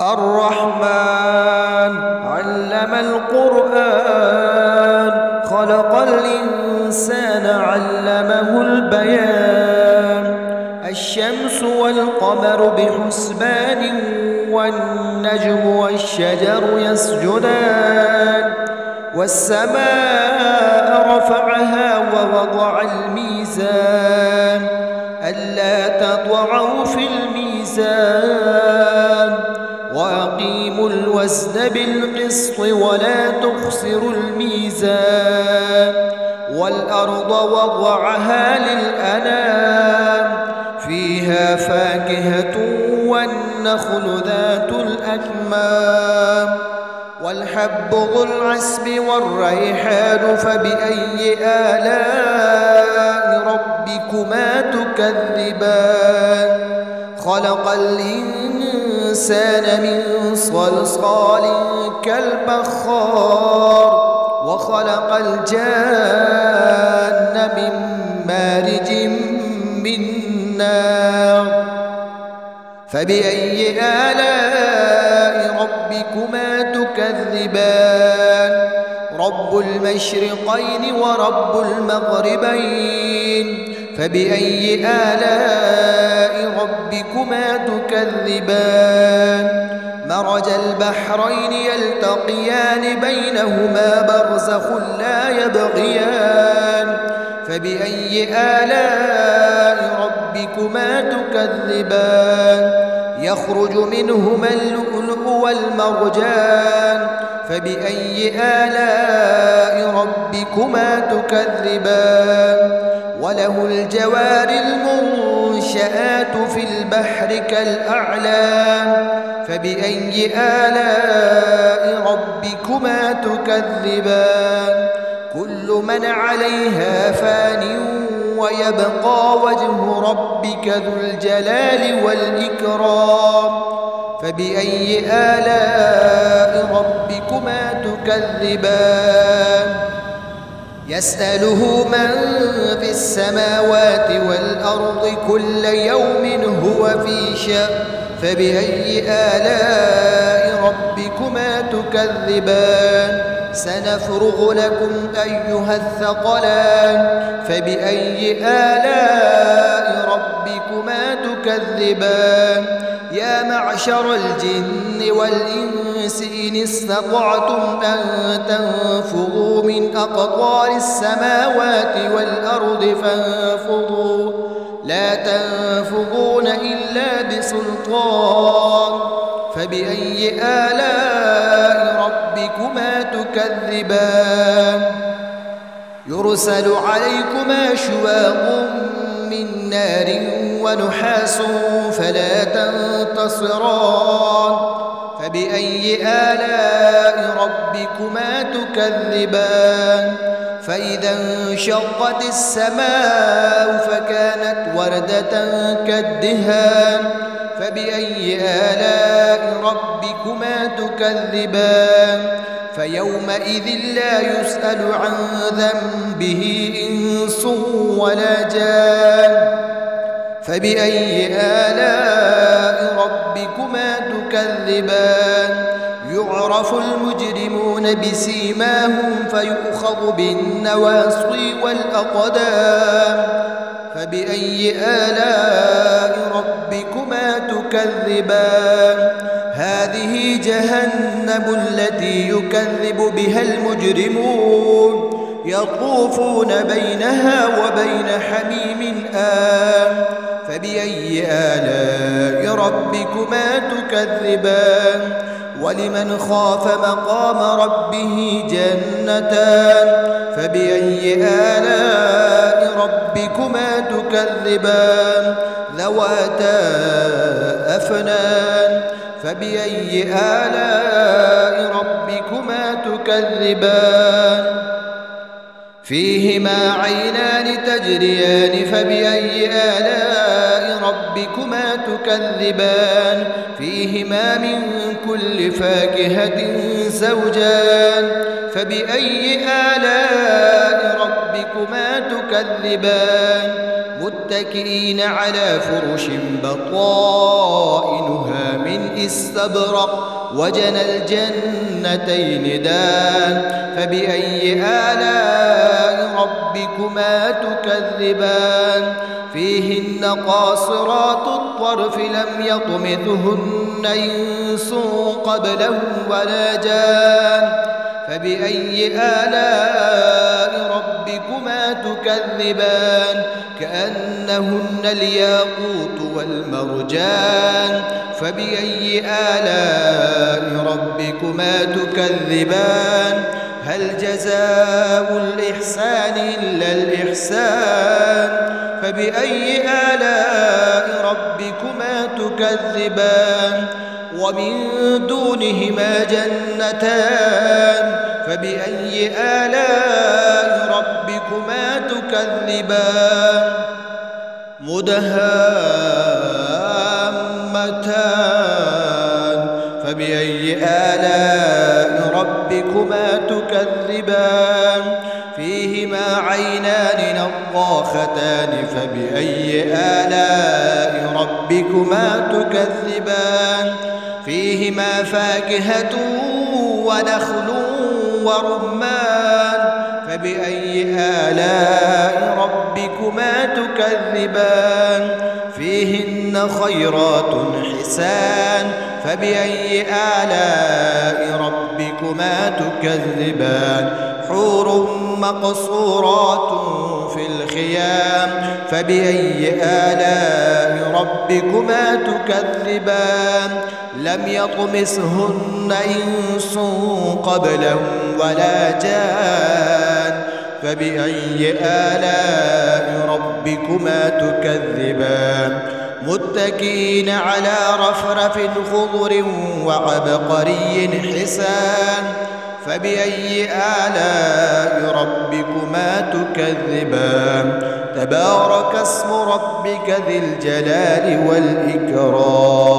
الرحمن علم القرآن خلق الإنسان علمه البيان الشمس والقمر بحسبان والنجم والشجر يسجدان والسماء رفعها ووضع الميزان ألا تطغوا في الميزان وأقيموا الوزن بالقسط ولا تخسروا الميزان والأرض وضعها للأنام فيها فاكهة والنخل ذات الأكمام والحب ذو العصف والريحان فبأي آلاء ربكما تكذبان خلق الإنسان من صلصال كالفخار وخلق الجان من مارج من نار فبأي آلاء ربكما تكذبان رب المشرقين ورب المغربين فبأي آلاء ربكما تكذبان مرج البحرين يلتقيان بينهما برزخ لا يبغيان فبأي آلاء ربكما تكذبان يخرج منهما اللؤلؤ والمرجان فبأي آلاء ربكما تكذبان وله الجوار المنشآت في البحر كالأعلام فبأي آلاء ربكما تكذبان كل من عليها فان ويبقى وجه ربك ذو الجلال والإكرام فبأي آلاء ربكما تكذبان يسأله من في السماوات والأرض كل يوم هو في شأن فبأي آلاء ربكما تكذبان سنفرغ لكم أيها الثقلان فبأي آلاء ربكما تكذبان يا معشر الجن والإنس إن استطعتم أن تنفذوا من أقطار السماوات والأرض فانفذوا لا تنفذون إلا بسلطان فبأي آلاء ربكما تكذبان يرسل عليكما شواظ من نار ونحاس فلا تنتصران فبأي آلاء ربكما تكذبان فإذا انشقت السماء فكانت وردة كالدهان فبأي آلاء ربكما تكذبان فيومئذ لا يسأل عن ذنبه إنس ولا جان فبأي آلاء ربكما تكذبان يعرف المجرمون بسيماهم فيؤخذ بالنواصي والأقدام فبأي آلاء ربكما تكذبان هذه جهنم التي يكذب بها المجرمون يطوفون بينها وبين حميم آن فبأي آلاء ربكما تكذبان ولمن خاف مقام ربه جنتان فبأي آلاء ربكما تكذبان ذواتا أفنان فبأي آلاء ربكما تكذبان فيهما عينان تجريان فبأي آلاء ربكما تكذبان فيهما من كل فاكهة زوجان فبأي آلاء ربكما تكذبان متكئين على فرش بطائنها من استبرق وجنى الجنتين دان فبأي آلاء ربكما تكذبان فيهن قاصرات الطرف لم يطمثهن إنس قبلهم ولا جان فبأي آلاء ربكما تكذبان كأنهن الياقوت والمرجان فبأي آلاء ربكما تكذبان هل جزاء الإحسان إلا الإحسان فبأي آلاء ربكما تكذبان ومن دونهما جنتان فبأي آلاء ربكما تكذبان مدهامتان فبأي آلاء ربكما تكذبان فيهما عينان نضاختان فبأي آلاء ربكما تكذبان فيهما فاكهة ونخل ورمان فبأي آلاء ربكما تكذبان فيهن خيرات حسان فبأي آلاء ربكما تكذبان حور مقصورات في الخيام فبأي آلاء ربكما تكذبان لم يطمسهن إنس قبلهم ولا جان فبأي آلاء ربكما تكذبان متكئين على رفرف خضر وعبقري حسان فبأي آلاء ربكما تكذبان تبارك اسم ربك ذي الجلال والإكرام.